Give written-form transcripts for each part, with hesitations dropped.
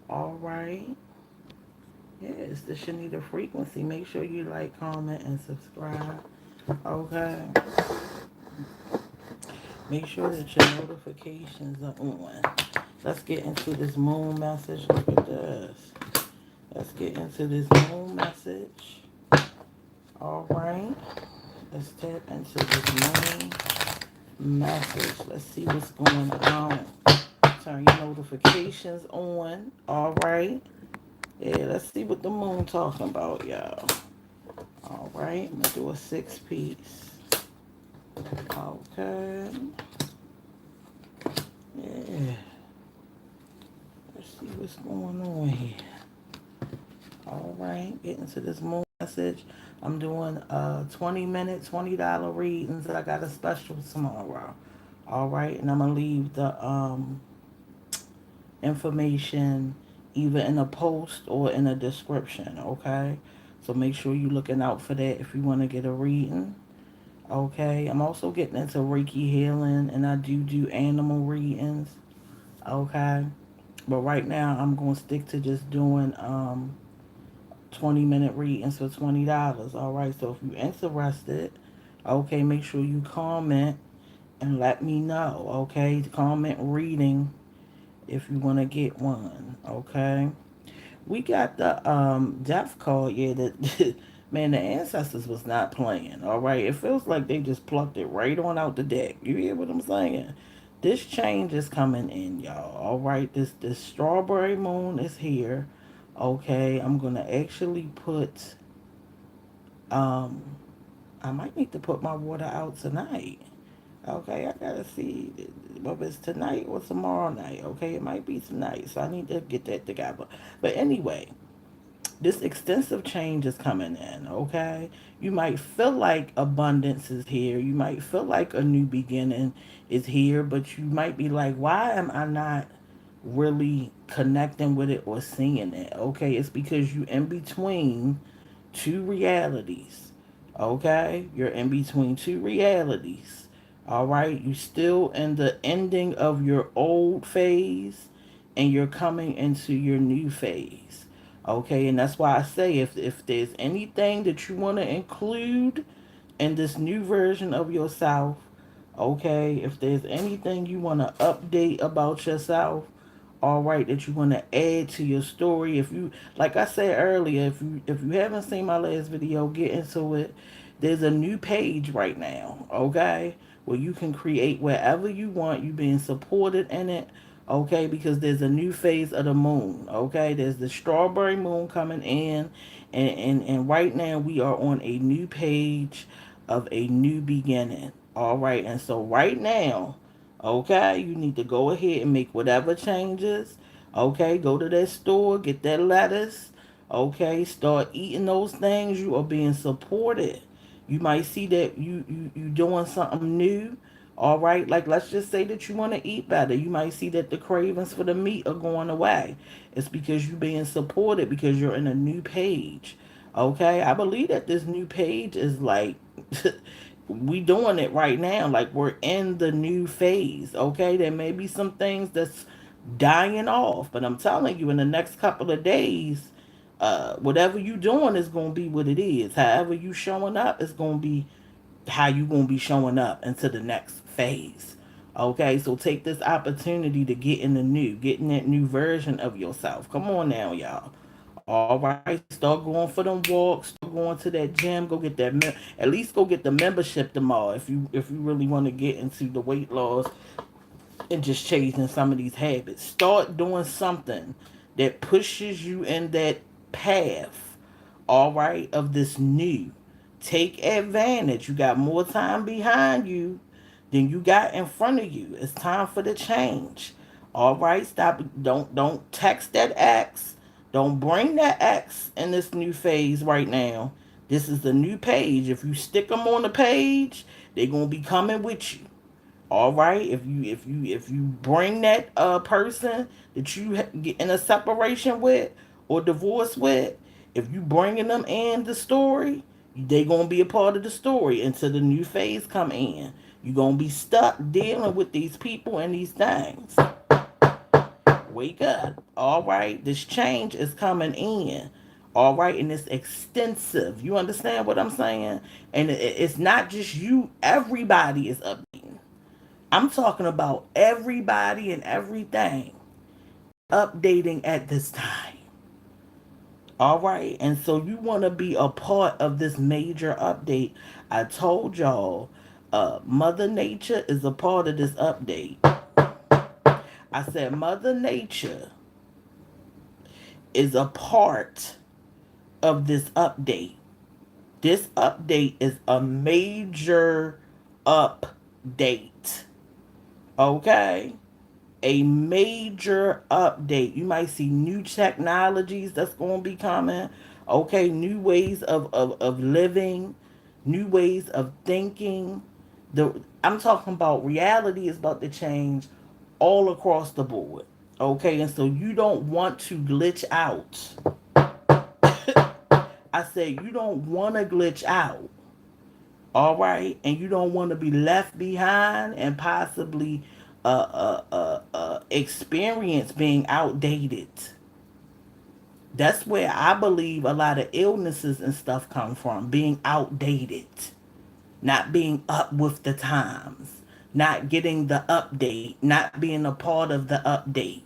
All right. Yeah, it's the Shenita frequency. Make sure you like, comment, and subscribe. Okay. Make sure that your notifications are on. Let's get into this moon message. Look at this. Let's get into this moon message. All right. Let's tap into this moon message. Let's see what's going on. Turn your notifications on. All right. Yeah, let's see what the moon talking about, y'all. All right. I'm going to do a 6 piece. Okay. Yeah. Let's see what's going on here. All right. Get into this moon message. I'm doing 20-minute, $20 readings. I got a special tomorrow. All right. And I'm going to leave the information either in a post or in a description, okay? So make sure you're looking out for that if you want to get a reading, okay? I'm also getting into Reiki healing, and I do animal readings, okay? But right now, I'm going to stick to just doing 20-minute readings for $20, all right? So if you're interested, okay, make sure you comment and let me know, okay? Comment reading if you want to get one, okay? We got the death card, yeah, that man, the ancestors was not playing, all right? It feels like they just plucked it right on out the deck. You hear what I'm saying? This change is coming in, y'all, all right? This strawberry moon is here, okay? I'm going to actually put, um, I might need to put my water out tonight. Okay, I gotta see whether it's tonight or tomorrow night. Okay, it might be tonight, so I need to get that together. But anyway, this extensive change is coming in. Okay, you might feel like abundance is here. You might feel like a new beginning is here, but you might be like, why am I not really connecting with it or seeing it? Okay, it's because you in between two realities. Okay? You're in between two realities. All right? You still in the ending of your old phase and you're coming into your new phase. Okay? And that's why I say if there's anything that you want to include in this new version of yourself, okay, if there's anything you want to update about yourself, all right, that you want to add to your story, if you, like I said earlier, if you haven't seen my last video, get into it. There's a new page right now, okay, where you can create wherever you want. You being supported in it, okay, because there's a new phase of the moon, okay. There's the strawberry moon coming in, and right now we are on a new page of a new beginning, all right. And so right now, okay, you need to go ahead and make whatever changes. Okay, go to that store, get that lettuce. Okay, start eating those things. You are being supported. You might see that you doing something new. All right, like let's just say that you want to eat better. You might see that the cravings for the meat are going away. It's because you're being supported because you're in a new page. Okay, I believe that this new page is like we doing it right now. Like we're in the new phase. Okay, there may be some things that's dying off, but I'm telling you, in the next couple of days, whatever you doing is gonna be what it is. However you showing up is gonna be how you gonna be showing up into the next phase. Okay, so take this opportunity to get in the new, get in that new version of yourself. Come on now, y'all. All right, start going for them walks, start going to that gym, go get that at least go get the membership tomorrow if you really want to get into the weight loss and just changing some of these habits. Start doing something that pushes you in that path, all right, of this new. Take advantage. You got more time behind you than you got in front of you. It's time for the change. All right, stop. Don't text that ex. Don't bring that ex in this new phase right now. This is the new page. If you stick them on the page, they're gonna be coming with you. All right, if you bring that person that you get in a separation with or divorce with, if you bringing them in the story, they gonna be a part of the story until the new phase come in. You gonna be stuck dealing with these people and these things. wake up. All right, this change is coming in. All right, and it's extensive. You understand what I'm saying? And it's not just you. Everybody is updating. I'm talking about everybody and everything is updating at this time. All right, and so you want to be a part of this major update. I told y'all, Mother Nature is a part of this update. I said Mother Nature is a part of this update. This update is a major update. Okay? A major update. You might see new technologies that's going to be coming. Okay? New ways of living, new ways of thinking. I'm talking about reality is about to change all across the board. Okay? And so you don't want to glitch out. I said you don't want to glitch out. All right, and you don't want to be left behind and possibly experience being outdated. That's where I believe a lot of illnesses and stuff come from, being outdated, not being up with the times, not getting the update, not being a part of the update,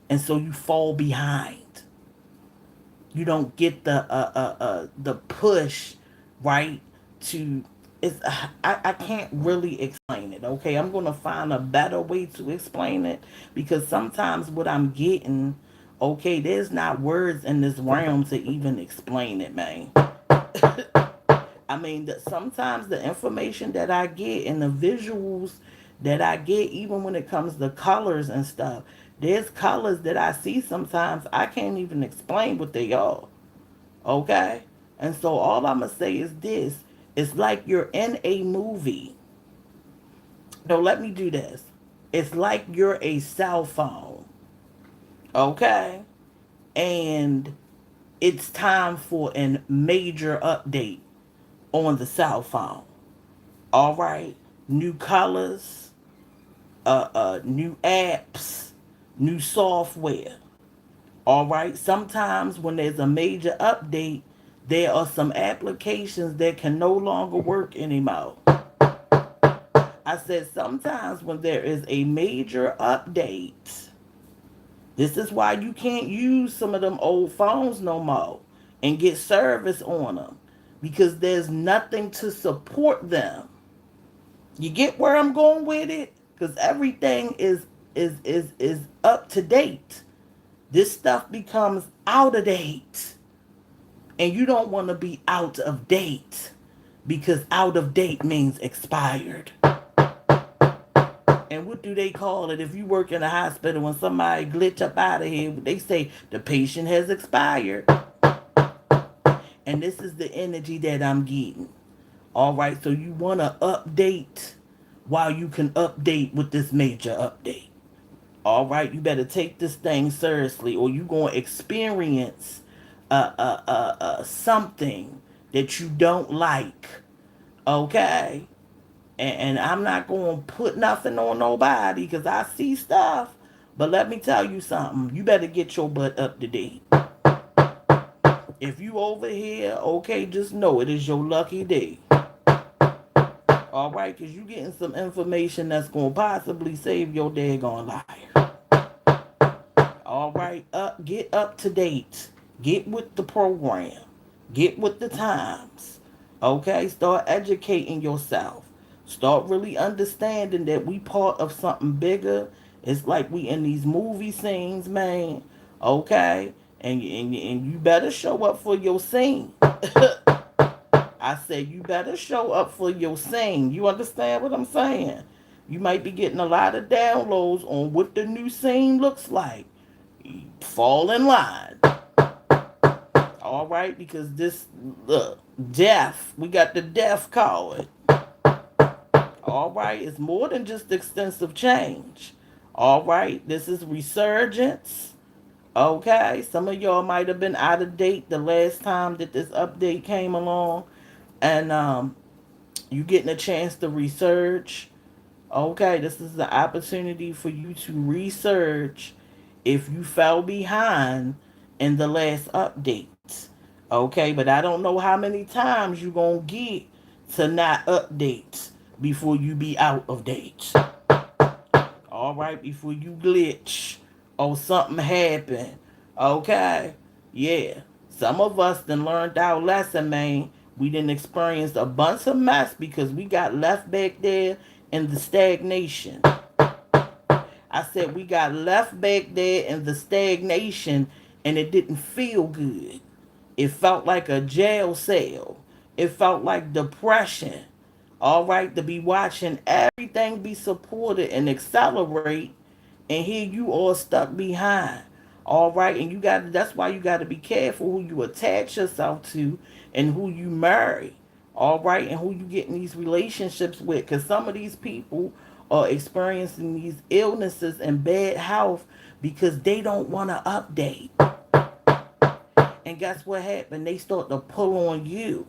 and so you fall behind. You don't get the push, right, to it's I can't really explain it. Okay, I'm gonna find a better way to explain it, because sometimes what I'm getting, okay, there's not words in this realm to even explain it, man. I mean, sometimes the information that I get and the visuals that I get, even when it comes to colors and stuff, there's colors that I see sometimes I can't even explain what they are. Okay? And so all I'm going to say is this. It's like you're in a movie. No, let me do this. It's like you're a cell phone. Okay? And it's time for a major update on the cell phone. All right? New colors, new apps, new software. All right? Sometimes when there's a major update, there are some applications that can no longer work anymore. I said sometimes when there is a major update, this is why you can't use some of them old phones no more and get service on them, because there's nothing to support them. You get where I'm going with it? Because everything is up to date. This stuff becomes out of date. And you don't want to be out of date, because out of date means expired. And what do they call it if you work in a hospital when somebody glitch up out of here? They say the patient has expired. And this is the energy that I'm getting. All right, so you want to update while you can update with this major update. All right, you better take this thing seriously, or you going to experience something that you don't like. Okay? And I'm not going to put nothing on nobody because I see stuff. But let me tell you something. You better get your butt up to date. If you over here, okay, just know it is your lucky day. All right? Because you getting some information that's going to possibly save your daggone life. All right? Get up to date. Get with the program. Get with the times. Okay? Start educating yourself. Start really understanding that we part of something bigger. It's like we in these movie scenes, man. Okay? And you better show up for your scene. I said you better show up for your scene. You understand what I'm saying? You might be getting a lot of downloads on what the new scene looks like. Fall in line. All right, because this death, we got the death card. All right, it's more than just extensive change. All right, this is resurgence. Okay, some of y'all might have been out of date the last time that this update came along, and you getting a chance to research. Okay, this is the opportunity for you to research if you fell behind in the last updates. Okay, but I don't know how many times you gonna get to not update before you be out of date. All right, before you glitch or something happen. Okay, yeah. Some of us then learned our lesson, man. We didn't experience a bunch of mess because we got left back there in the stagnation. I said we got left back there in the stagnation and it didn't feel good. It felt like a jail cell. It felt like depression. All right, to be watching everything be supported and accelerate, and here you all stuck behind. All right, and you got that's why you got to be careful who you attach yourself to and who you marry. All right, and who you get in these relationships with, because some of these people are experiencing these illnesses and bad health because they don't want to update. And guess what happened? They start to pull on you,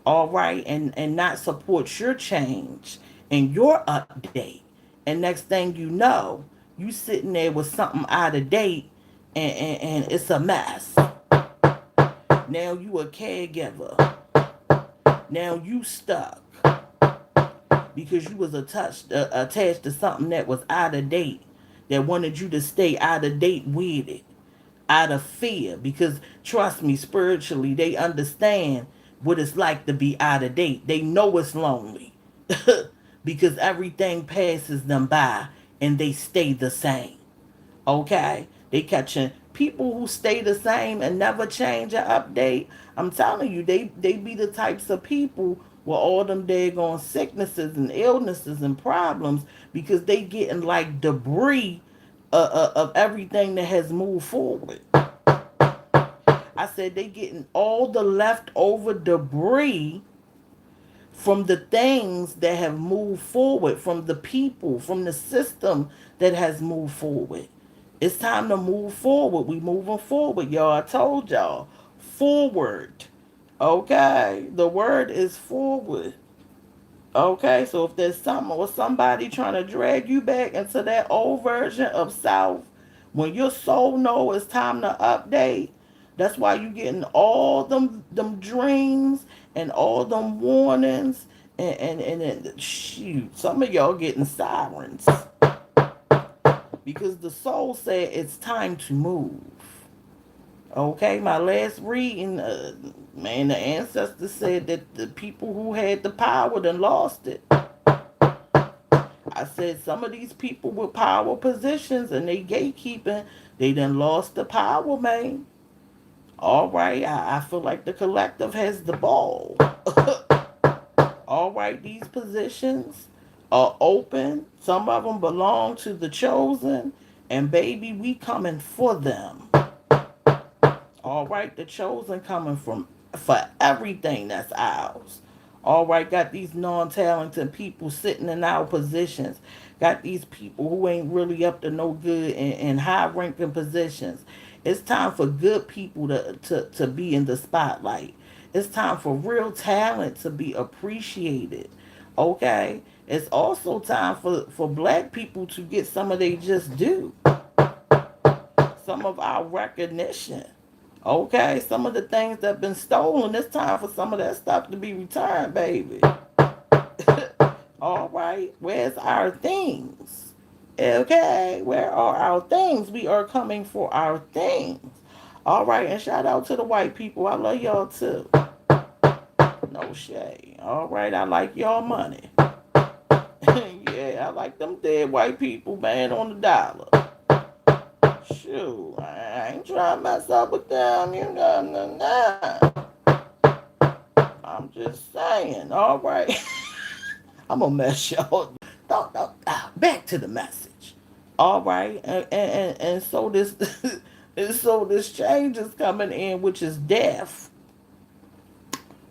all right, and not support your change and your update. And next thing you know, you sitting there with something out of date, and it's a mess. Now you a caregiver. Now you stuck because you was attached to something that was out of date, that wanted you to stay out of date with it, out of fear. Because trust me, spiritually, they understand what it's like to be out of date. They know it's lonely because everything passes them by and they stay the same. Okay? They catching people who stay the same and never change or update. I'm telling you, they be the types of people with all them daggone sicknesses and illnesses and problems because they getting like debris of everything that has moved forward. I said they getting all the leftover debris from the things that have moved forward, from the people, from the system that has moved forward. It's time to move forward. We moving forward, y'all. I told y'all. Forward. Okay? The word is forward. Okay? So if there's something or somebody trying to drag you back into that old version of self, when your soul know it's time to update, that's why you getting all them dreams and all them warnings and shoot, some of y'all getting sirens because the soul said it's time to move. Okay, my last reading, man, the ancestors said that the people who had the power then lost it. I said some of these people with power positions and they gatekeeping, they done lost the power, man. All right, I feel like the collective has the ball. All right, these positions are open. Some of them belong to the chosen, and baby, we coming for them. All right, the chosen coming from for everything that's ours. All right, got these non-talented people sitting in our positions. Got these people who ain't really up to no good in high-ranking positions. It's time for good people to be in the spotlight. It's time for real talent to be appreciated. Okay? It's also time for black people to get some of they just due. Some of our recognition. Okay, some of the things that have been stolen, it's time for some of that stuff to be returned, baby. All right, where's our things? Okay, where are our things? We are coming for our things. All right, and shout out to the white people. I love y'all too. No shade. All right, I like y'all money. Yeah, I like them dead white people, man, on the dollar. Shoot, I ain't trying to mess up with them, you know, I'm just saying, all right. I'm gonna mess y'all. Back to the message. All right, and so this, and so this change is coming in, which is death.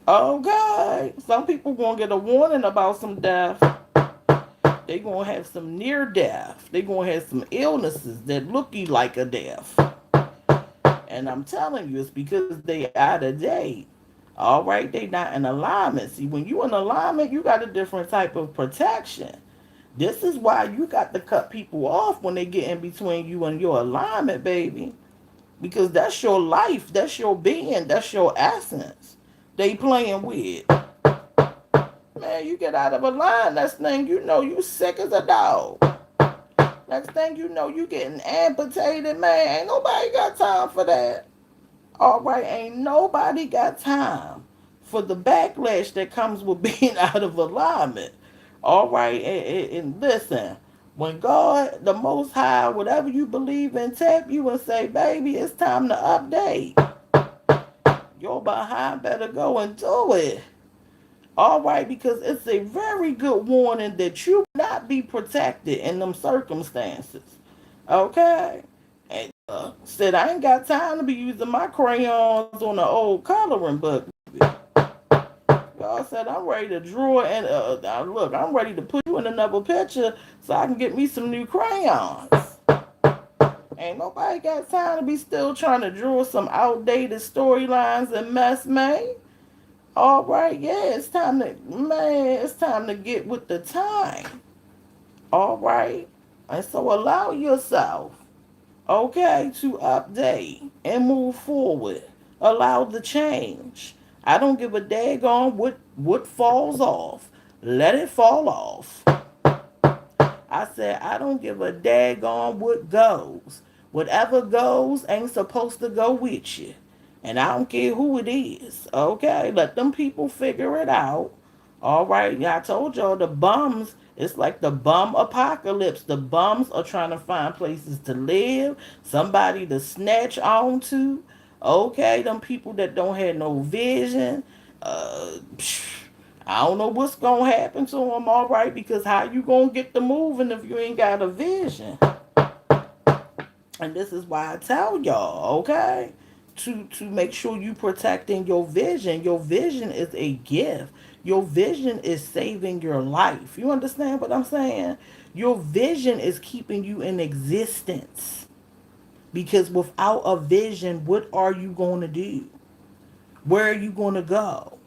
Okay, some people gonna get a warning about some death. They gonna have some near death. They gonna have some illnesses that looky like a death. And I'm telling you, it's because they out of date. All right, they not in alignment. See, when you in alignment, you got a different type of protection. This is why you got to cut people off when they get in between you and your alignment, baby. Because that's your life, that's your being, that's your essence. They playing with. Man, you get out of a line, next thing you know, you sick as a dog. Next thing you know, you getting amputated, man. Ain't nobody got time for that. All right, ain't nobody got time for the backlash that comes with being out of alignment. All right, and listen, when God, the Most High, whatever you believe in, tap you and say, baby, it's time to update. Your behind better go and do it. All right, because it's a very good warning that you not be protected in them circumstances. Okay? And said I ain't got time to be using my crayons on an old coloring book. God said I'm ready to draw and look, I'm ready to put you in another picture so I can get me some new crayons. Ain't nobody got time to be still trying to draw some outdated storylines and mess, man. All right, yeah, it's time to get with the time. All right, and so allow yourself, okay, to update and move forward. Allow the change. I don't give a daggone what falls off. Let it fall off. I said, I don't give a daggone what goes. Whatever goes ain't supposed to go with you. And I don't care who it is. Okay? Let them people figure it out. All right? Yeah, I told y'all the bums, it's like the bum apocalypse. The bums are trying to find places to live, somebody to snatch onto. Okay? Them people that don't have no vision. Psh, I don't know what's gonna happen to them, all right, because how you gonna get the moving if you ain't got a vision? And this is why I tell y'all, okay, to make sure you protecting your vision. Your vision is a gift. Your vision is saving your life. You understand what I'm saying? Your vision is keeping you in existence. Because without a vision, what are you going to do? Where are you going to go?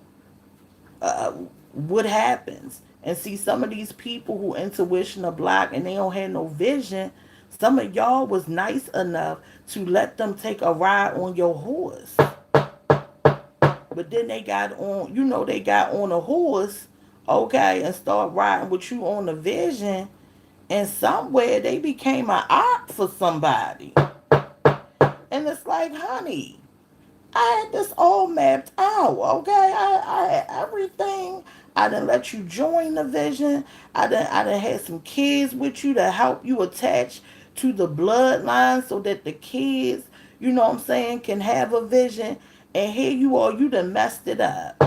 uh, what happens. And see, some of these people who intuition are blocked and they don't have no vision, some of y'all was nice enough to let them take a ride on your horse. But then they got on, they got on a horse, okay, and start riding with you on the vision. And somewhere they became an op for somebody. And it's like, honey, I had this all mapped out, okay? I had everything. I done let you join the vision. I done had some kids with you to help you attach to the bloodline so that the kids, you know what I'm saying, can have a vision. And here you are, you done messed it up.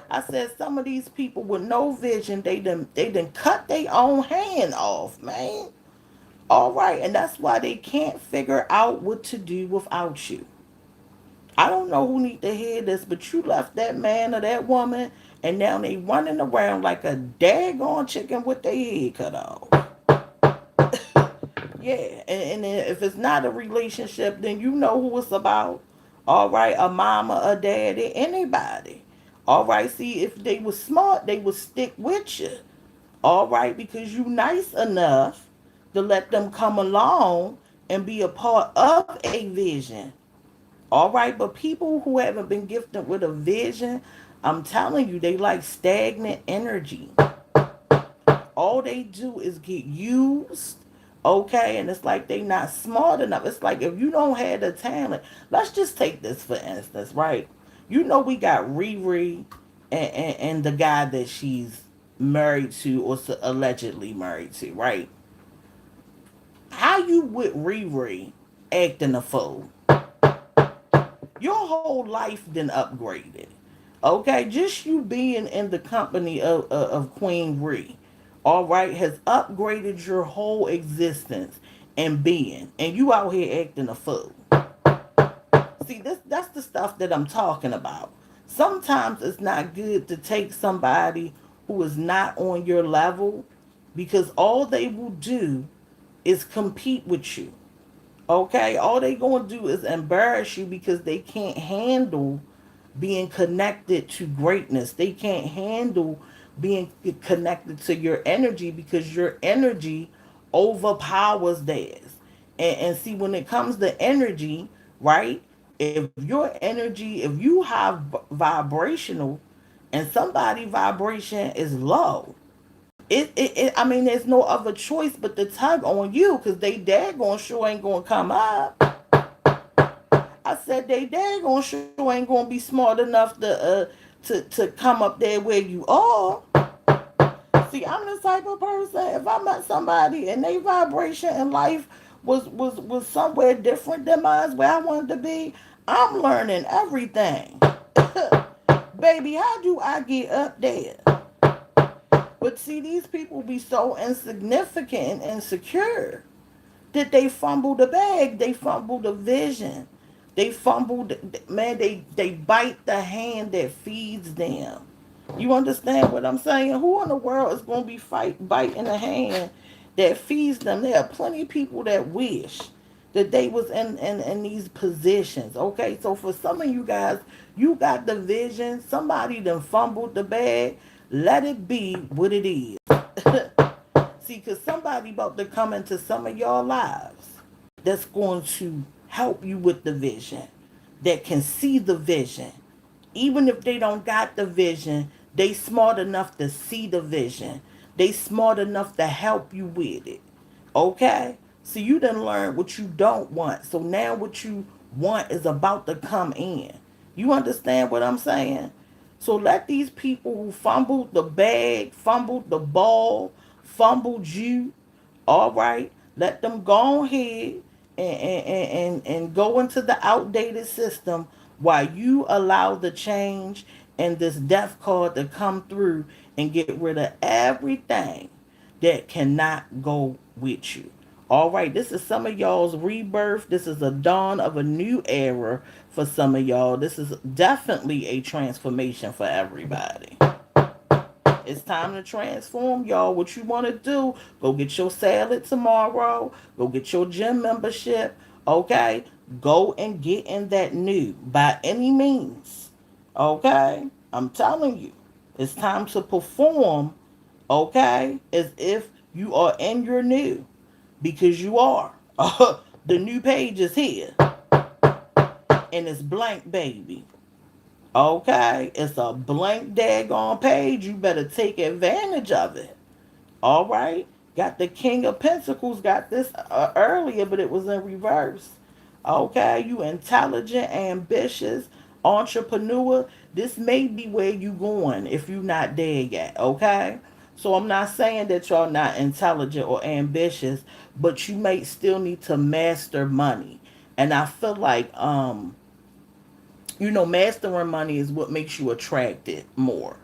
I said some of these people with no vision, they done cut their own hand off, man. All right, and that's why they can't figure out what to do without you. I don't know who need to hear this, but you left that man or that woman, and now they running around like a daggone chicken with their head cut off. Yeah, and if it's not a relationship, then you know who it's about. All right, a mama, a daddy, anybody. All right, see, if they was smart, they would stick with you. All right, because you nice enough to let them come along and be a part of a vision. All right, but people who haven't been gifted with a vision, I'm telling you, they like stagnant energy. All they do is get used, okay, and it's like they not smart enough. It's like if you don't have the talent, let's just take this for instance, right? We got Riri and the guy that she's married to or allegedly married to, right? How you with Riri acting a fool? Your whole life then upgraded. Okay, just you being in the company of Queen Ree, all right, has upgraded your whole existence and being, and you out here acting a fool. See, that's the stuff that I'm talking about. Sometimes it's not good to take somebody who is not on your level because all they will do is compete with you. Okay, all they gonna do is embarrass you because they can't handle being connected to greatness. They can't handle being connected to your energy, because your energy overpowers theirs. And see, when it comes to energy, right? If your energy, if you have vibrational and somebody vibration is low, I mean, there's no other choice but to tug on you, because they daggone sure ain't gonna come up. I said they daggone sure ain't gonna be smart enough to come up there where you are. See, I'm the type of person, if I met somebody and they vibration in life was somewhere different than mine, where I wanted to be, I'm learning everything. Baby, how do I get up there? But see, these people be so insignificant and insecure that they fumble the bag, they fumble the vision, they fumble, man, they bite the hand that feeds them. You understand what I'm saying? Who in the world is going to be biting the hand that feeds them? There are plenty of people that wish that they was in these positions. Okay, so for some of you guys, you got the vision. Somebody done fumbled the bag. Let it be what it is. See, because somebody about to come into some of y'all lives that's going to help you with the vision, that can see the vision. Even if they don't got the vision, they smart enough to see the vision. They smart enough to help you with it. Okay? So you done learn what you don't want. So now what you want is about to come in. You understand what I'm saying? So let these people who fumbled the bag, fumbled the ball, fumbled you, all right, let them go ahead and go into the outdated system while you allow the change and this death card to come through and get rid of everything that cannot go with you. All right, this is some of y'all's rebirth. This is a dawn of a new era for some of y'all. This is definitely a transformation for everybody. It's time to transform, y'all. What you want to do, go get your salad tomorrow. Go get your gym membership. Okay? Go and get in that new by any means. Okay? I'm telling you. It's time to perform, okay? As if you are in your new. Because you are. The new page is here. And it's blank, baby. Okay, it's a blank daggone page. You better take advantage of it. All right. Got the King of Pentacles. Got this earlier, but it was in reverse. Okay, you intelligent, ambitious, entrepreneur. This may be where you going if you're not there yet. Okay. So I'm not saying that y'all not intelligent or ambitious, but you may still need to master money. And I feel like mastering money is what makes you attracted more.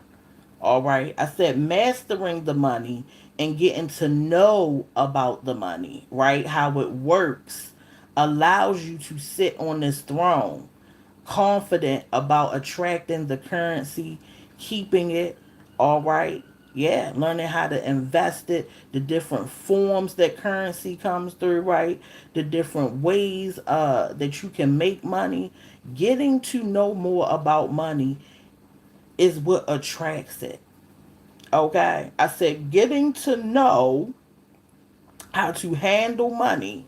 All right. I said mastering the money and getting to know about the money, right? How it works allows you to sit on this throne confident about attracting the currency, keeping it, all right? Yeah, learning how to invest it, the different forms that currency comes through, right? The different ways that you can make money. Getting to know more about money is what attracts it. Okay? I said getting to know how to handle money,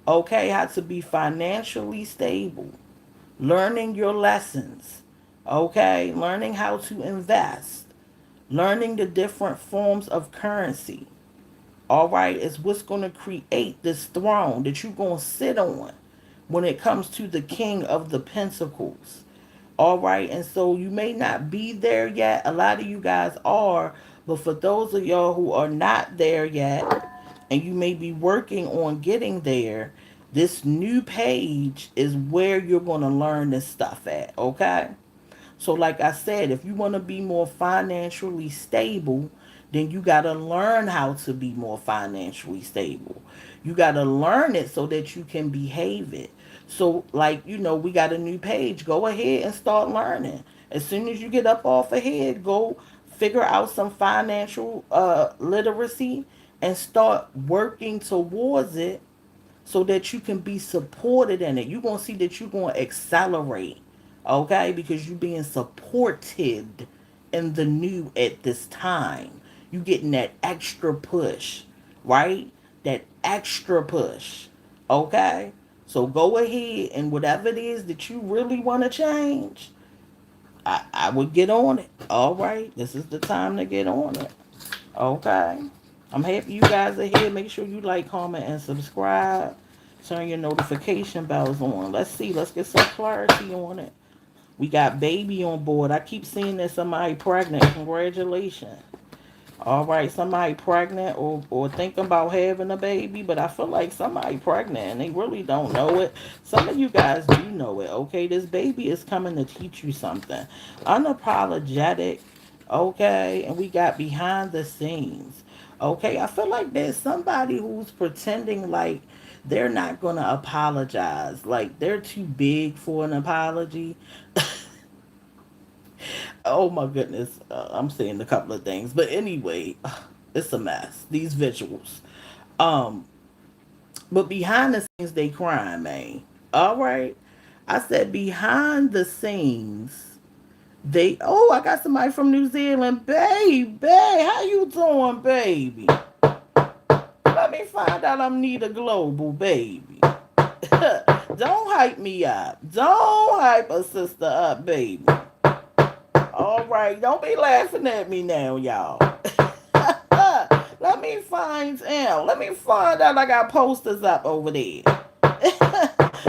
okay? How to be financially stable, learning your lessons, okay? Learning how to invest, learning the different forms of currency, all right, is what's going to create this throne that you're going to sit on when it comes to the King of the Pentacles. All right, and so you may not be there yet. A lot of you guys are, but for those of y'all who are not there yet, and you may be working on getting there, this new page is where you're going to learn this stuff at, okay? So, like I said, if you want to be more financially stable, then you got to learn how to be more financially stable. You got to learn it so that you can behave it. So, like, we got a new page. Go ahead and start learning. As soon as you get up off ahead, go figure out some financial literacy and start working towards it so that you can be supported in it. You're going to see that you're going to accelerate, okay? Because you're being supported in the new at this time. You getting that extra push, right? That extra push. Okay? So go ahead and whatever it is that you really want to change, I would get on it. All right? This is the time to get on it. Okay? I'm happy you guys are here. Make sure you like, comment, and subscribe. Turn your notification bells on. Let's see. Let's get some clarity on it. We got baby on board. I keep seeing that somebody pregnant. Congratulations. All right, somebody pregnant or thinking about having a baby, but I feel like somebody pregnant and they really don't know it. Some of you guys do know it, okay? This baby is coming to teach you something. Unapologetic, okay? And we got behind the scenes, okay? I feel like there's somebody who's pretending like they're not going to apologize, like they're too big for an apology. Oh my goodness, I'm saying a couple of things, but anyway, it's a mess. These visuals, um, but behind the scenes they crying, man. All right, I said behind the scenes they. Oh, I got somebody from New Zealand, baby. How you doing, baby? Let me find out I'm Nita Global, baby. Don't hype me up. Don't hype a sister up, baby. All right, don't be laughing at me now, y'all. Let me find out. Let me find out I got posters up over there.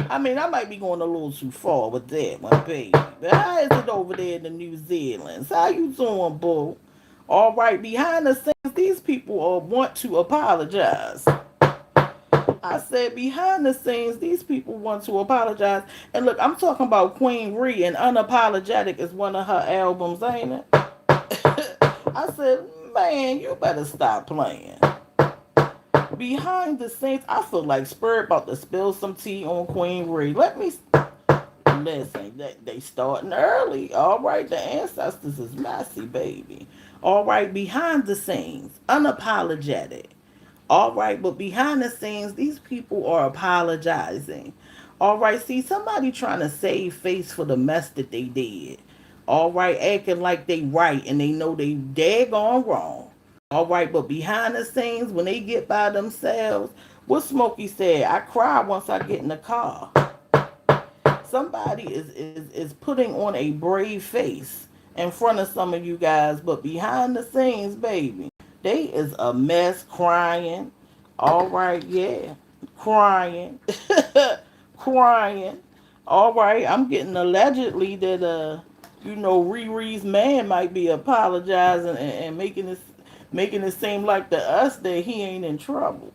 I mean, I might be going a little too far with that one, baby. But how is it over there in the New Zealand? How you doing, boo? All right, behind the scenes, these people want to apologize. I said behind the scenes, these people want to apologize. And look, I'm talking about Queen Ree, and Unapologetic is one of her albums, ain't it? I said, man, you better stop playing. Behind the scenes, I feel like Spirit about to spill some tea on Queen Ree. Let me listen. They starting early. All right, the ancestors is messy, baby. All right, behind the scenes, unapologetic. All right, but behind the scenes, these people are apologizing. All right, see, somebody trying to save face for the mess that they did. All right, acting like they right and they know they daggone wrong. All right, but behind the scenes, when they get by themselves, what Smokey said, I cry once I get in the car. Somebody is putting on a brave face in front of some of you guys, but behind the scenes, baby, they is a mess crying. All right, yeah. Crying. Crying. All right, I'm getting allegedly that Riri's man might be apologizing and making it seem like to us that he ain't in trouble.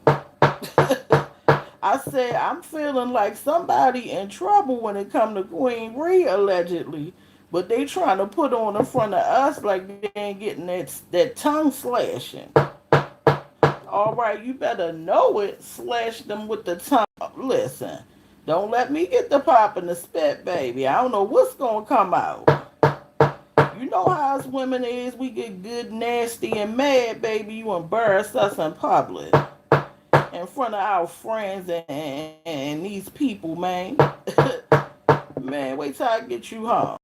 I said I'm feeling like somebody in trouble when it come to Queen Ree allegedly, but they trying to put on in front of us like they ain't getting that tongue slashing. All right, you better know it. Slash them with the tongue. Listen, don't let me get the pop in the spit, baby. I don't know what's gonna come out. You know how us women is. We get good, nasty, and mad, baby. You embarrass us in public in front of our friends and these people, man. Man, wait till I get you home.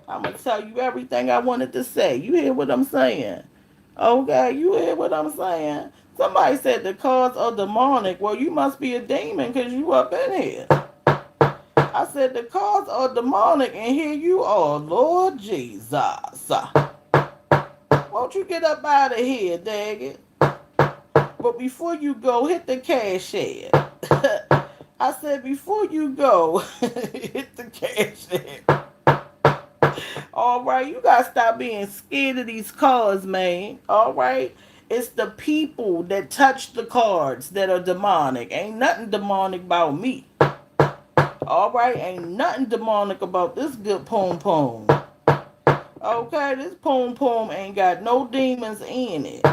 I'm gonna tell you everything I wanted to say. You hear what I'm saying? Okay, you hear what I'm saying? Somebody said the cards are demonic. Well, you must be a demon because you up in here. I said the cards are demonic and here you are, Lord Jesus. Won't you get up out of here, dag it? But before you go, hit the cash app. I said before you go, hit the cash app. All right, you gotta stop being scared of these cards, man. All right, it's the people that touch the cards that are demonic. Ain't nothing demonic about me. All right, ain't nothing demonic about this good poom poom. Okay, this poom poom ain't got no demons in it.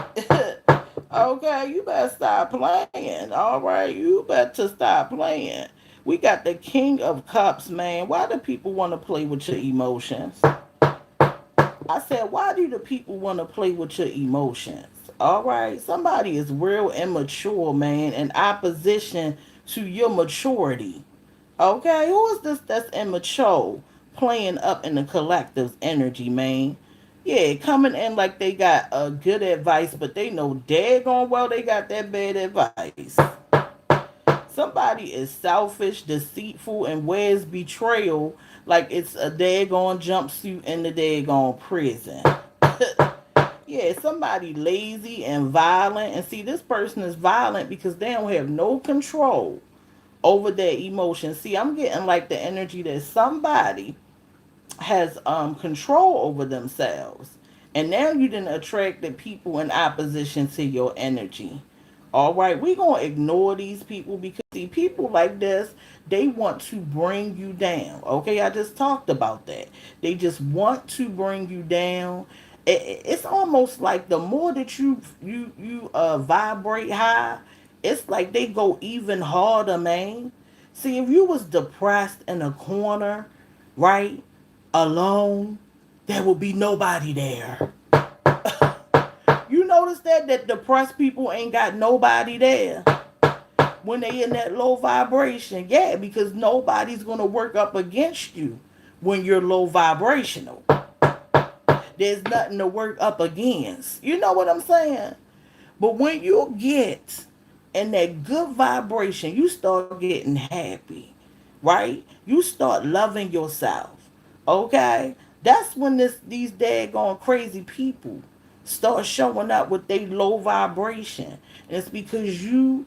Okay, you better stop playing. All right, you better stop playing. We got the King of Cups, man. Why do people want to play with your emotions? I said, why do the people want to play with your emotions? All right, somebody is real immature, man, in opposition to your maturity. Okay, who is this that's immature playing up in the collective's energy, man? Yeah, coming in like they got good advice, but they know daggone well they got that bad advice. Somebody is selfish, deceitful, and wears betrayal like it's a daggone jumpsuit in the daggone prison. Yeah, somebody lazy and violent. And see, this person is violent because they don't have no control over their emotions. See, I'm getting like the energy that somebody has control over themselves. And now you didn't attract the people in opposition to your energy. All right, we're going to ignore these people because see, people like this, they want to bring you down. Okay, I just talked about that. They just want to bring you down. It's almost like the more that you vibrate high, it's like they go even harder, man. See, if you was depressed in a corner, right, alone, there will be nobody there. You notice that depressed people ain't got nobody there when they in that low vibration. Yeah, because nobody's gonna work up against you when you're low vibrational. There's nothing to work up against. You know what I'm saying? But when you get in that good vibration, you start getting happy, right? You start loving yourself. Okay? That's when these daggone crazy people start showing up with their low vibration. And it's because you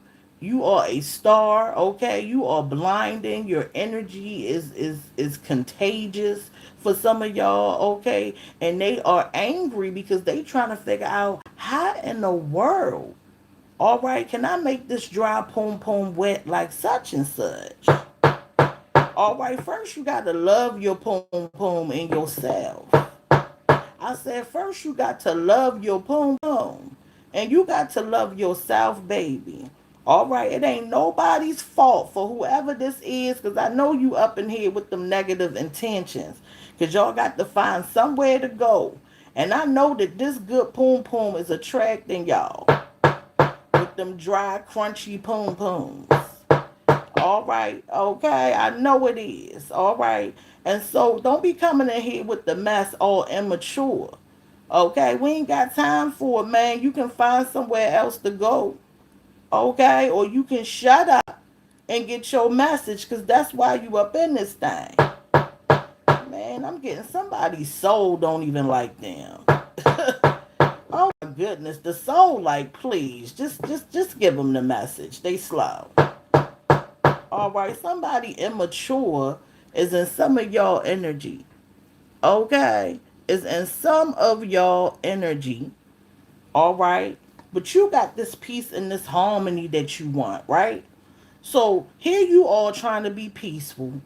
are a star, okay? You are blinding. Your energy is contagious for some of y'all, okay? And they are angry because they trying to figure out how in the world, all right, can I make this dry poom poom wet like such and such? All right, first you got to love your poom poom in yourself. I said, first you got to love your poom poom. And you got to love yourself, baby. All right, it ain't nobody's fault for whoever this is, because I know you up in here with them negative intentions. Because y'all got to find somewhere to go. And I know that this good poom poom is attracting y'all with them dry, crunchy poom pooms. All right, okay, I know it is. All right, and so don't be coming in here with the mess all immature. Okay, we ain't got time for it, man. You can find somewhere else to go. Okay, or you can shut up and get your message, because that's why you up in this thing. Man, I'm getting somebody's soul don't even like them. Oh my goodness, the soul like, please, just give them the message. They slow. All right, somebody immature is in some of y'all energy. Okay, is in some of y'all energy. All right, but you got this peace and this harmony that you want, right? So here you all trying to be peaceful.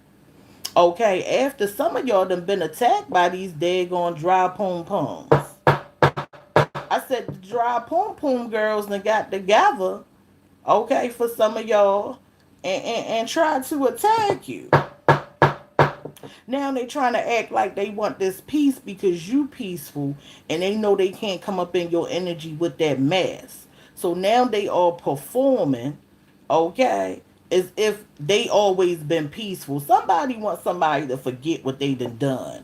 Okay, after some of y'all done been attacked by these daggone dry poom pooms. I said the dry poom poom girls done got together, okay, for some of y'all and tried to attack you. Now they trying to act like they want this peace because you peaceful and they know they can't come up in your energy with that mess. So now they are performing, okay, as if they always been peaceful. Somebody wants somebody to forget what they done.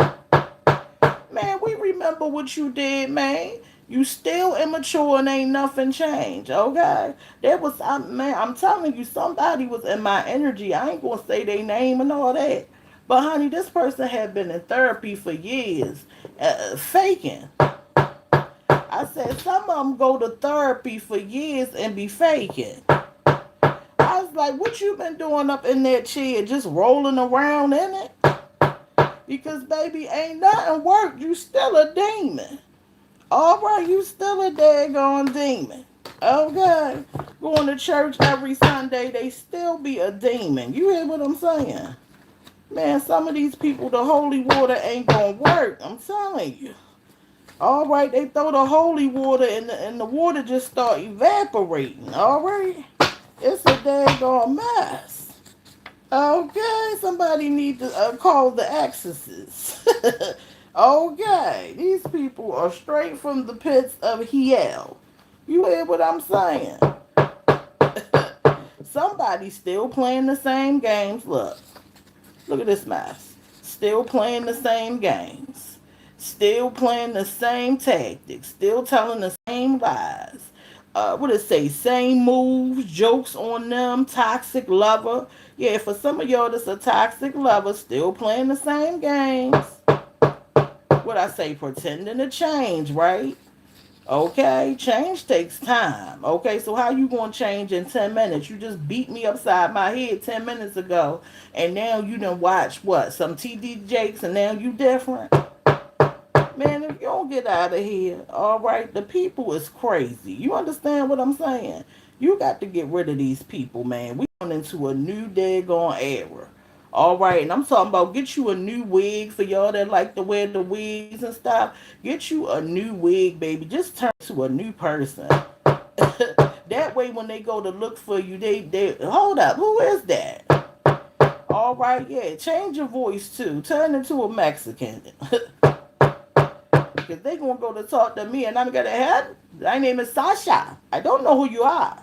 Man, we remember what you did, man. You still immature and ain't nothing changed, okay? There was, man, I'm telling you, somebody was in my energy. I ain't gonna say their name and all that. But honey, this person had been in therapy for years, faking. I said some of them go to therapy for years and be faking. I was like, what you been doing up in that chair, just rolling around in it? Because baby, ain't nothing worked. You still a demon. All right, you still a daggone demon. Okay. Going to church every Sunday, they still be a demon. You hear what I'm saying? Man, some of these people, the holy water ain't gonna work. I'm telling you. All right, they throw the holy water and the water just start evaporating. All right? It's a daggone mess. Okay, somebody need to call the exorcist. Okay, these people are straight from the pits of hell. You hear what I'm saying? Somebody still playing the same games. Look at this mess. Still playing the same games. Still playing the same tactics, still telling the same lies. What it say? Same moves, jokes on them, toxic lover. Yeah, for some of y'all that's a toxic lover, still playing the same games. What I say? Pretending to change, right? Okay, change takes time. Okay, so how you gonna change in 10 minutes? You just beat me upside my head 10 minutes ago, and now you done watch what some TD Jakes, and now you different. Man, if you don't get out of here, all right, the people is crazy. You understand what I'm saying? You got to get rid of these people, man. We going into a new daggone era. All right, and I'm talking about get you a new wig for y'all that like to wear the wigs and stuff. Get you a new wig, baby. Just turn to a new person. That way, when they go to look for you, they hold up. Who is that? All right, yeah. Change your voice too. Turn into a Mexican. Because they gonna go to talk to me and I'm gonna head. My name is Sasha. I don't know who you are.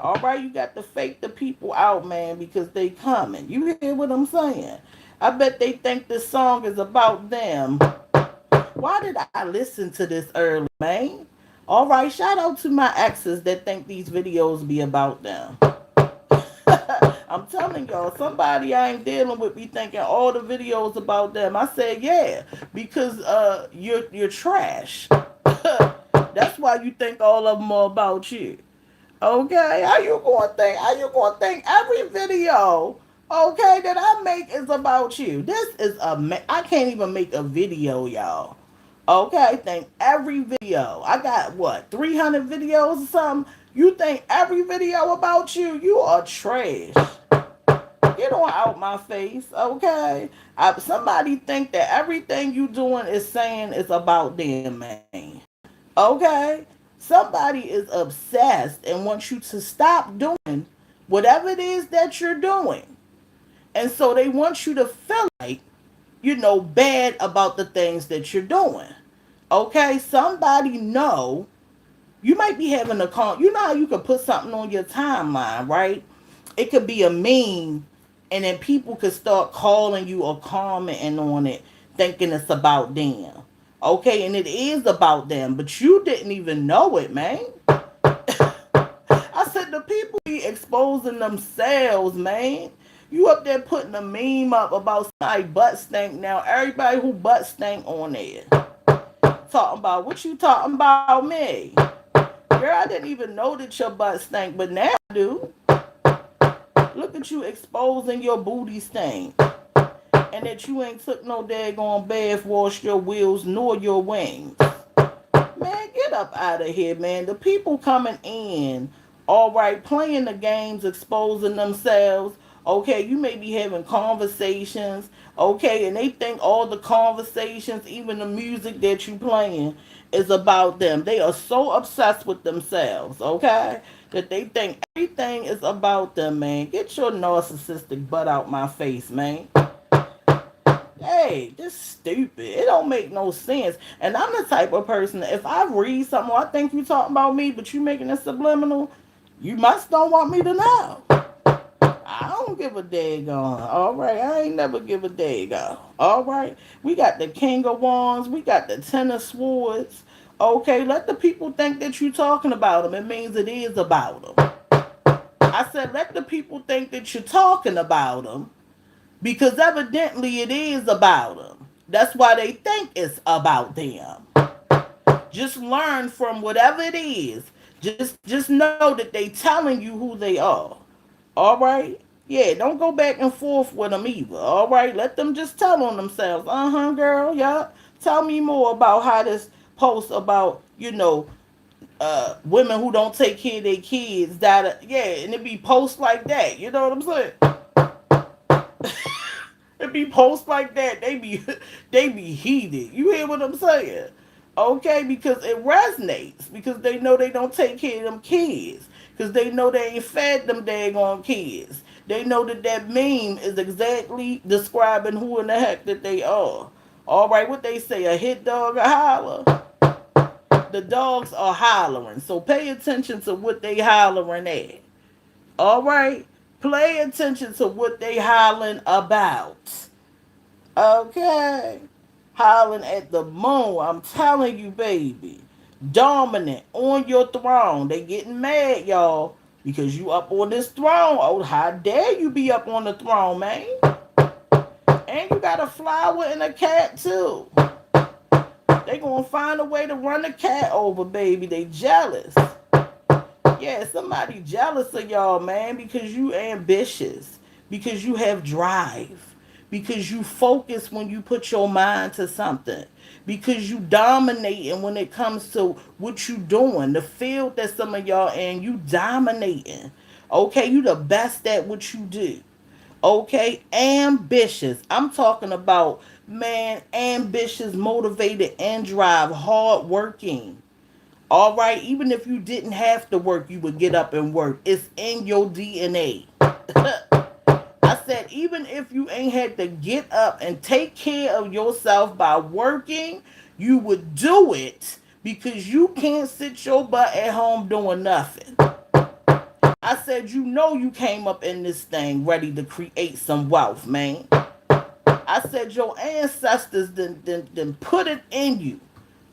All right, you got to fake the people out, man, because they coming. You hear what I'm saying? I bet they think this song is about them. Why did I listen to this early, man? All right, shout out to my exes that think these videos be about them. I'm telling y'all, somebody I ain't dealing with be thinking all the videos about them. I said, yeah, because you're trash. That's why you think all of them are about you. Okay, how you gonna think? How you gonna think every video, okay, that I make is about you? This is I can't even make a video, y'all. Okay, think every video. I got what 300 videos or something. You think every video about you? You are trash. Get on out my face, okay? Somebody think that everything you doing is saying is about them, man. Okay? Somebody is obsessed and wants you to stop doing whatever it is that you're doing. And so they want you to feel like, bad about the things that you're doing. Okay? Somebody know you might be having a call. You know how you could put something on your timeline, right? It could be a meme, and then people could start calling you or commenting on it, thinking it's about them. Okay, and it is about them, but you didn't even know it, man. I said the people be exposing themselves, man. You up there putting a meme up about somebody butt stink now. Everybody who butt stink on there. Talking about what you talking about me. Girl, I didn't even know that your butt stank, but now I do. Look at you exposing your booty stain. And that you ain't took no daggone bath, washed your wheels, nor your wings. Man, get up out of here, man. The people coming in, all right, playing the games, exposing themselves. Okay, you may be having conversations, okay, and they think all the conversations, even the music that you playing, is about them. They are so obsessed with themselves, okay, that they think everything is about them, man. Get your narcissistic butt out my face, man. Hey, this stupid. It don't make no sense. And I'm the type of person that if I read something, I think you talking about me, but you making it subliminal, you must don't want me to know. I don't give a daggone. All right, I ain't never give a daggone. All right, we got the King of Wands, we got the Ten of Swords. Okay, let the people think that you talking about them. It means it is about them. I said, let the people think that you're talking about them because evidently it is about them. That's why they think it's about them. Just learn from whatever it is. Just know that they telling you who they are. All right? Yeah, don't go back and forth with them either. All right? Let them just tell on themselves. Uh-huh, girl. Yeah. Tell me more about how this post about, women who don't take care of their kids that yeah, and it be posts like that. You know what I'm saying? It be posts like that. They be heated. You hear what I'm saying? Okay, because it resonates. Because they know they don't take care of them kids. Because they know they ain't fed them daggone kids. They know that meme is exactly describing who in the heck that they are. All right, what they say, a hit dog, a holler. The dogs are hollering. So pay attention to what they hollering at. All right? Pay attention to what they hollering about. Okay. hollering at the moon. I'm telling you, baby. Dominant on your throne. They getting mad, y'all, because you up on this throne. Oh, how dare you be up on the throne, man? And you got a flower and a cat, too. They gonna find a way to run the cat over, baby. They jealous. Yeah, somebody jealous of y'all, man, because you ambitious, because you have drive, because you focus when you put your mind to something, because you dominating when it comes to what you doing, the field that some of y'all in, you dominating. Okay, you the best at what you do. Okay, ambitious. I'm talking about, man, ambitious, motivated, and drive, hard working. All right, even if you didn't have to work, you would get up and work. It's in your DNA. I said, even if you ain't had to get up and take care of yourself by working, you would do it because you can't sit your butt at home doing nothing. I said, you know, you came up in this thing ready to create some wealth, man. I said, your ancestors then put it in you,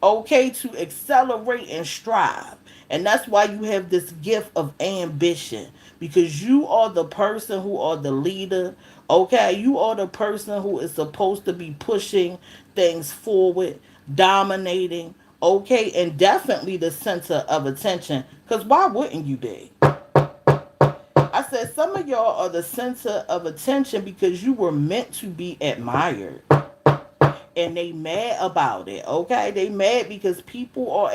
okay, to accelerate and strive. And that's why you have this gift of ambition, because you are the person who are the leader, okay? You are the person who is supposed to be pushing things forward, dominating, okay? And definitely the center of attention, because why wouldn't you be? I said, some of y'all are the center of attention because you were meant to be admired. And they mad about it, okay? They mad because people are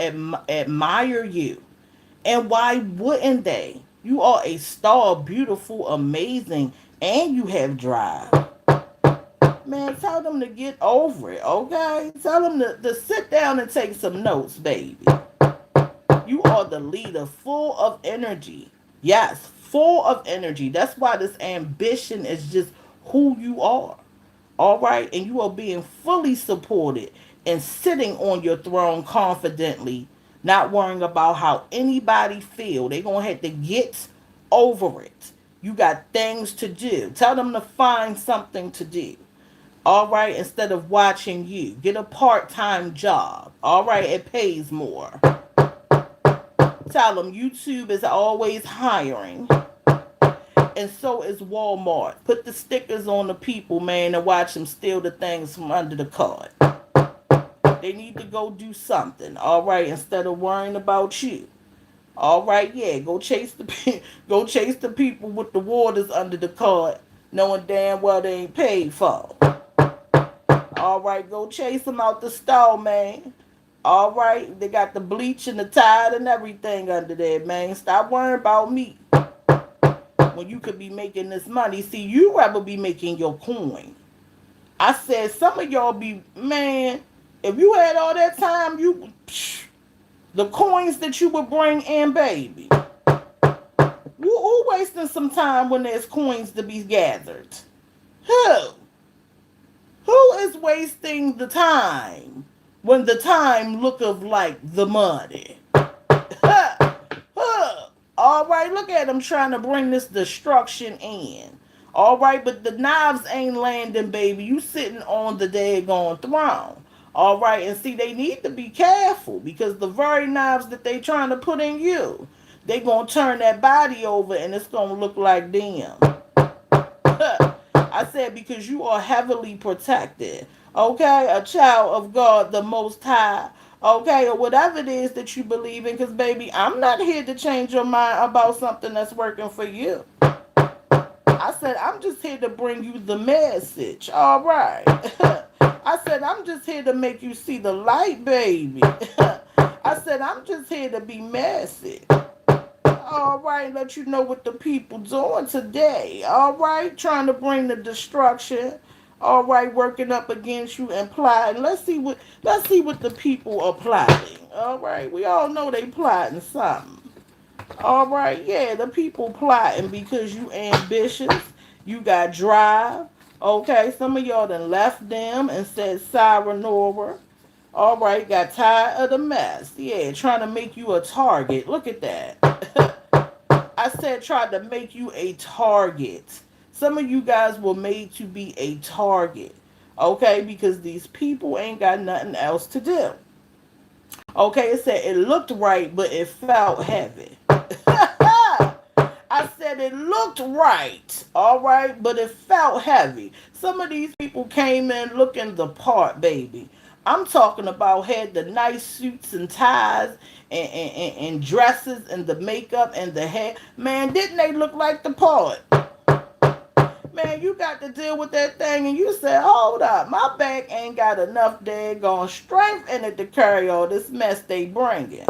admire you. And why wouldn't they? You are a star, beautiful, amazing, and you have drive. Man, tell them to get over it, okay? Tell them to sit down and take some notes, baby. You are the leader, full of energy. Yes, full of energy. That's why this ambition is just who you are. All right, and you are being fully supported and sitting on your throne confidently, not worrying about how anybody feel. They're gonna have to get over it. You got things to do. Tell them to find something to do. All right, instead of watching you, get a part-time job. All right, it pays more. Tell them YouTube is always hiring, and so is Walmart. Put the stickers on the people, man, and watch them steal the things from under the cart. They need to go do something, all right, instead of worrying about you. All right, yeah, go chase the go chase the people with the waters under the cart, knowing damn well they ain't paid for. All right, go chase them out the stall, man. All right, they got the bleach and the tide and everything under there, man. Stop worrying about me when you could be making this money. See, you rather be making your coin. I said, some of y'all be, man, if you had all that time, the coins that you would bring in, baby. Who wasting some time when there's coins to be gathered? Who? Who is wasting the time when the time looketh like the money? All right, look at them trying to bring this destruction in. All right, but the knives ain't landing, baby. You sitting on the daggone throne. All right, and see, they need to be careful because the very knives that they trying to put in you, they gonna turn that body over and it's gonna look like them. I said because you are heavily protected. Okay, a child of God, the Most High. Okay, or whatever it is that you believe in. Because, baby, I'm not here to change your mind about something that's working for you. I said, I'm just here to bring you the message. All right. I said, I'm just here to make you see the light, baby. I said, I'm just here to be messy. All right, let you know what the people doing today. All right, trying to bring the destruction. All right, working up against you and plotting. Let's see what the people are plotting. All right, we all know they plotting something. All right, yeah, the people plotting because you ambitious, you got drive. Okay, some of y'all done left them and said sayonara. All right, got tired of the mess. Yeah, trying to make you a target. Look at that. I said tried to make you a target. Some of you guys were made to be a target. Okay, because these people ain't got nothing else to do. Okay, it said it looked right, but it felt heavy. I said it looked right, all right, but it felt heavy. Some of these people came in looking the part, baby. I'm talking about had the nice suits and ties and dresses and the makeup and the hair. Man, didn't they look like the part? Man, you got to deal with that thing and you said, hold up, my back ain't got enough daggone strength in it to carry all this mess they bringing.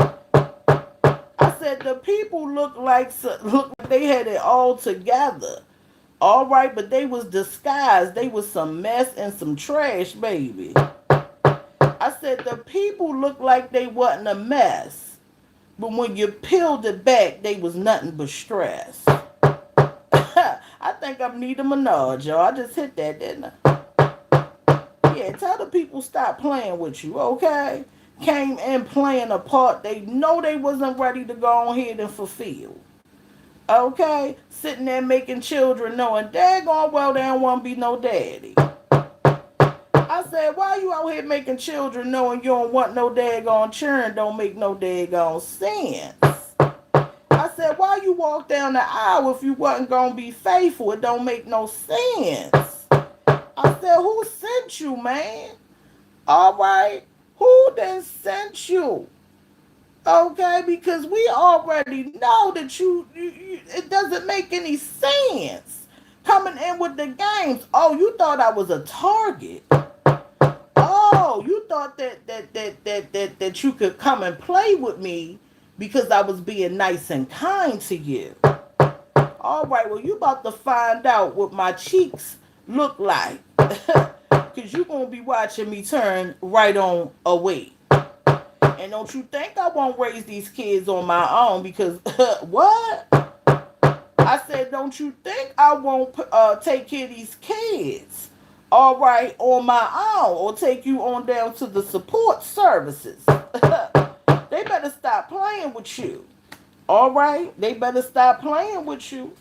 I said the people look like they had it all together. All right, but they was disguised. They was some mess and some trash, baby. I said the people looked like they wasn't a mess. But when you peeled it back, they was nothing but stress. I think I'm Nita Minaj, y'all. I just hit that, didn't I? Yeah, tell the people stop playing with you, okay? Came in playing a part they know they wasn't ready to go on ahead and fulfill. Okay? Sitting there making children knowing daggone well they don't want to be no daddy. I said, why you out here making children knowing you don't want no daggone children don't make no daggone sense? I said, why you walk down the aisle if you wasn't going to be faithful? It don't make no sense. I said, who sent you, man? All right. Who then sent you? Okay, because we already know that it doesn't make any sense. Coming in with the games. Oh, you thought I was a target. Oh, you thought that you could come and play with me because I was being nice and kind to you. All right, well, you about to find out what my cheeks look like. Because you're going to be watching me turn right on away. And don't you think I won't raise these kids on my own because, what? I said, don't you think I won't take care of these kids, all right, on my own, or take you on down to the support services. They better stop playing with you, all right? They better stop playing with you.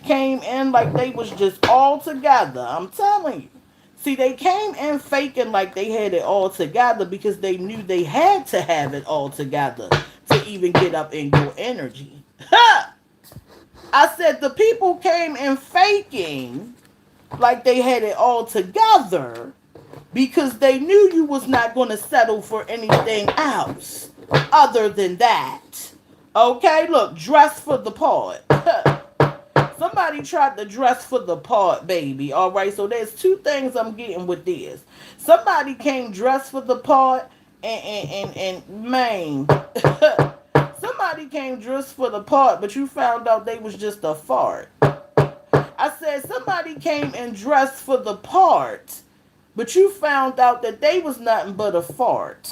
Came in like they was just all together, I'm telling you. See, they came in faking like they had it all together because they knew they had to have it all together to even get up in your energy. Ha! I said the people came in faking like they had it all together because they knew you was not going to settle for anything else other than that. Okay, look, dress for the part. Somebody tried to dress for the part, baby. All right, so there's two things I'm getting with this. Somebody came dressed for the part, and man, somebody came dressed for the part, but you found out they was just a fart. I said somebody came and dressed for the part, but you found out that they was nothing but a fart.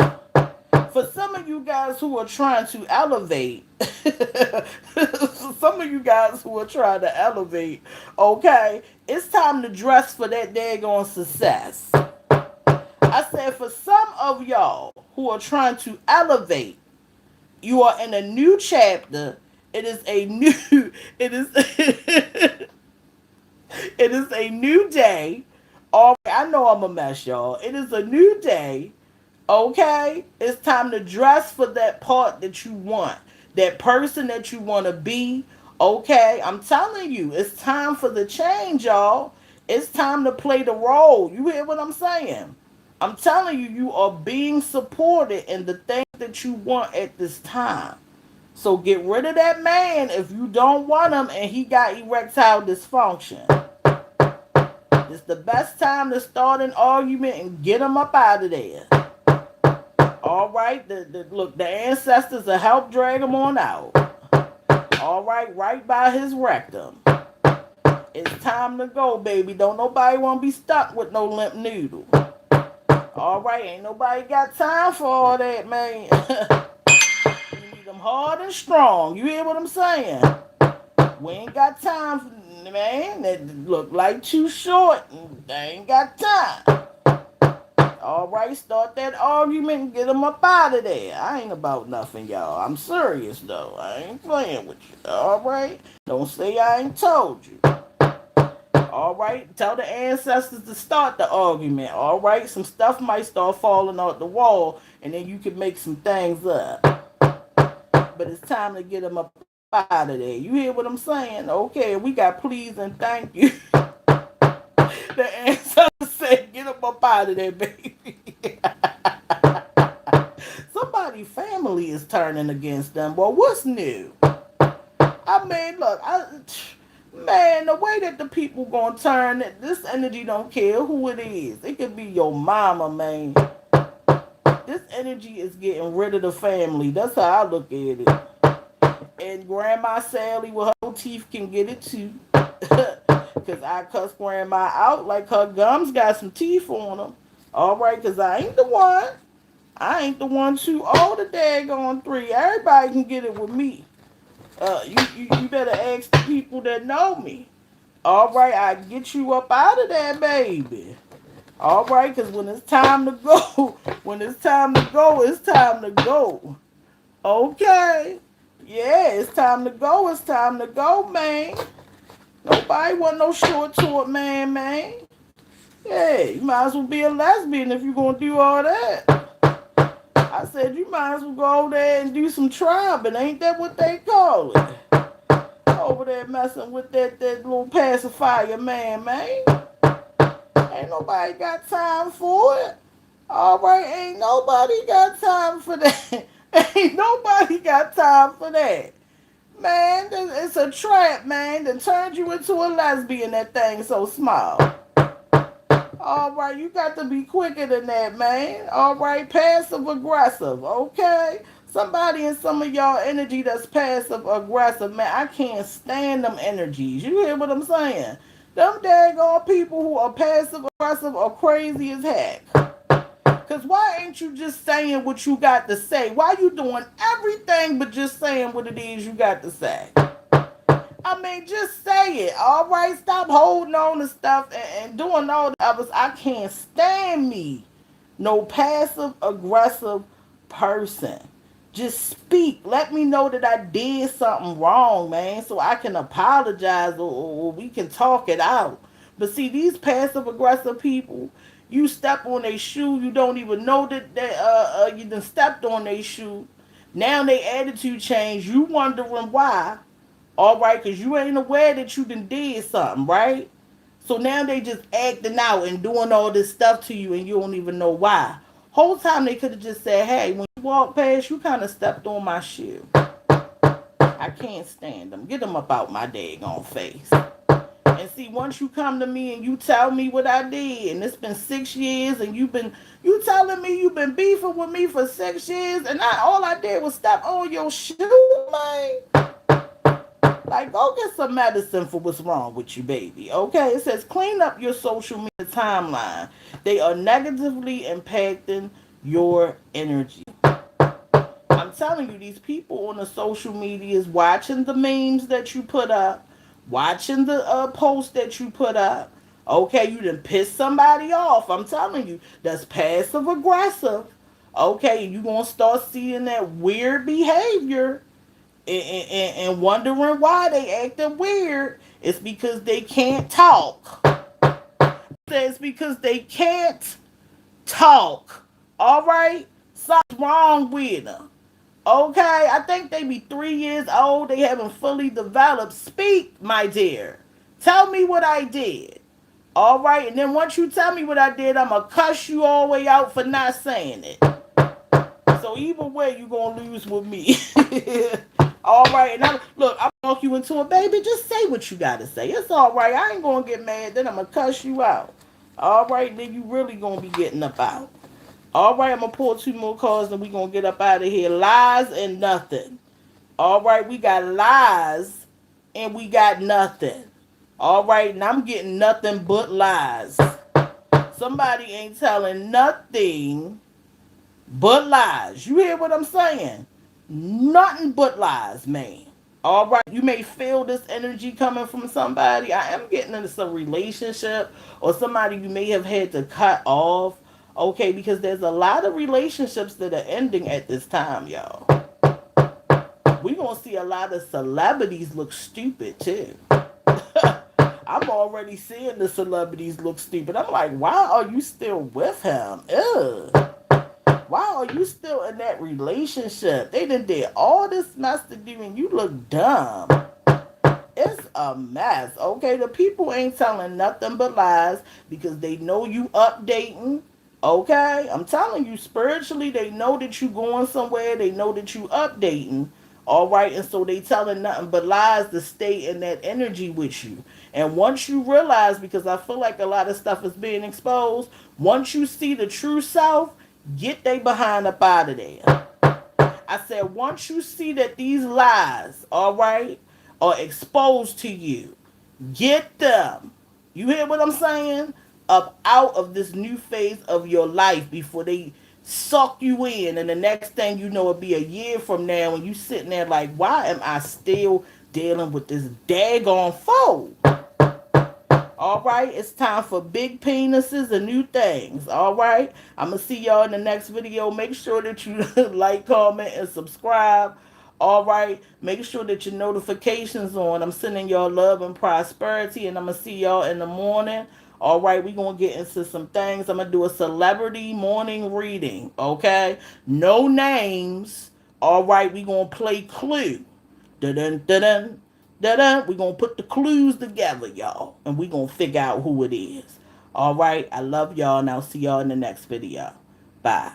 For some of you guys who are trying to elevate, some of you guys who are trying to elevate, okay, it's time to dress for that daggone success. I said for some of y'all who are trying to elevate, you are in a new chapter. It is a new, it is, it is a new day. All right, I know I'm a mess, y'all. It is a new day. Okay? It's time to dress for that part that you want. That person that you want to be. Okay? I'm telling you, it's time for the change, y'all. It's time to play the role. You hear what I'm saying? I'm telling you, you are being supported in the things that you want at this time. So get rid of that man if you don't want him and he got erectile dysfunction. It's the best time to start an argument and get him up out of there. All right, look, the ancestors will help drag him on out. All right by his rectum. It's time to go, baby. Don't nobody want to be stuck with no limp noodle. All right, ain't nobody got time for all that, man. You need them hard and strong. You hear what I'm saying? We ain't got time for, man. That look like too short. They ain't got time. All right, start that argument and get them up out of there. I ain't about nothing, y'all. I'm serious, though. I ain't playing with you. All right? Don't say I ain't told you. All right, tell the ancestors to start the argument. All right, some stuff might start falling off the wall, and then you can make some things up. But it's time to get them up out of there. You hear what I'm saying? Okay, we got please and thank you. The ancestors said, get them up out of there, baby. Somebody family is turning against them. Well, what's new? I mean, look, man, the way that the people gonna turn, this energy don't care who it is. It could be your mama, man. This energy is getting rid of the family. That's how I look at it. And Grandma Sally with her teeth can get it too. Because I cuss Grandma out like her gums got some teeth on them. All right, because I ain't the one. I ain't the one too old to daggone three. Everybody can get it with me. You better ask the people that know me. All right, I get you up out of there, baby. All right, because when it's time to go, when it's time to go, it's time to go. Okay. Yeah, it's time to go. It's time to go, man. Nobody want no short tour, man. Yeah, you might as well be a lesbian if you're going to do all that. I said you might as well go over there and do some tribe, ain't that what they call it? Over there messing with that little pacifier man. Ain't nobody got time for it. All right, ain't nobody got time for that. Ain't nobody got time for that. Man, it's a trap, man, that turned you into a lesbian, that thing so small. All right, you got to be quicker than that, man. All right, passive aggressive, okay? Somebody in some of y'all energy that's passive aggressive, man, I can't stand them energies. You hear what I'm saying? Them daggone people who are passive aggressive are crazy as heck. Because why ain't you just saying what you got to say? Why you doing everything but just saying what it is you got to say? I mean, just say it, all right? Stop holding on to stuff and doing all the others. I can't stand me. No passive aggressive person. Just speak. Let me know that I did something wrong, man, so I can apologize or we can talk it out. But see, these passive aggressive people, you step on their shoe, you don't even know that you done stepped on their shoe. Now their attitude changed. You wondering why. All right, because you ain't aware that you done did something, right? So now they just acting out and doing all this stuff to you and you don't even know why. Whole time they could have just said, hey, when you walk past, you kind of stepped on my shoe. I can't stand them. Get them up out my daggone face. And see, once you come to me and you tell me what I did, and it's been 6 years, and you telling me you've been beefing with me for 6 years, and all I did was step on your shoe, man. Like, go get some medicine for what's wrong with you, baby. Okay? It says clean up your social media timeline. They are negatively impacting your energy. I'm telling you, these people on the social media is watching the memes that you put up, watching the posts that you put up. Okay, you done piss somebody off. I'm telling you, that's passive aggressive. Okay, you gonna start seeing that weird behavior and wondering why they acting weird. It's because they can't talk. It's because they can't talk. All right, something's wrong with them. Okay, I think they be 3 years old. They haven't fully developed. Speak, my dear. Tell me what I did. All right, and then once you tell me what I did, I'm gonna cuss you all the way out for not saying it. So either way, you gonna lose with me. All right, and I'll walk you into it, baby. Just say what you gotta say. It's all right. I ain't gonna get mad. Then I'm gonna cuss you out. All right, then you really gonna be getting up out. All right, I'm gonna pull 2 more cards, and we gonna get up out of here. Lies and nothing. All right, we got lies, and we got nothing. All right, and I'm getting nothing but lies. Somebody ain't telling nothing but lies. You hear what I'm saying? Nothing but lies, man. All right, you may feel this energy coming from somebody. I am getting into a relationship or somebody you may have had to cut off. Okay, because there's a lot of relationships that are ending at this time, y'all. We're going to see a lot of celebrities look stupid, too. I'm already seeing the celebrities look stupid. I'm like, why are you still with him? Ew. Why are you still in that relationship? They done did all this mess to you and you look dumb. It's a mess, okay? The people ain't telling nothing but lies because they know you updating, okay? I'm telling you, spiritually, they know that you going somewhere. They know that you updating, all right? And so they telling nothing but lies to stay in that energy with you. And once you realize, because I feel like a lot of stuff is being exposed, once you see the true self, get they behind up out of there. I said, once you see that these lies, all right, are exposed to you, get them. You hear what I'm saying? Up out of this new phase of your life before they suck you in. And the next thing you know, it'll be a year from now when you sitting there like, why am I still dealing with this daggone foe? All right, it's time for big penises and new things. All right, I'm gonna see y'all in the next video. Make sure that you like, comment, and subscribe. All right, make sure that your notifications on. I'm sending y'all love and prosperity, and I'm gonna see y'all in the morning. All right, we're gonna get into some things. I'm gonna do a celebrity morning reading. Okay, no names. All right, we're gonna play Clue. Dun dun dun dun. Da-da. We're going to put the clues together, y'all. And we're going to figure out who it is. All right. I love y'all. And I'll see y'all in the next video. Bye.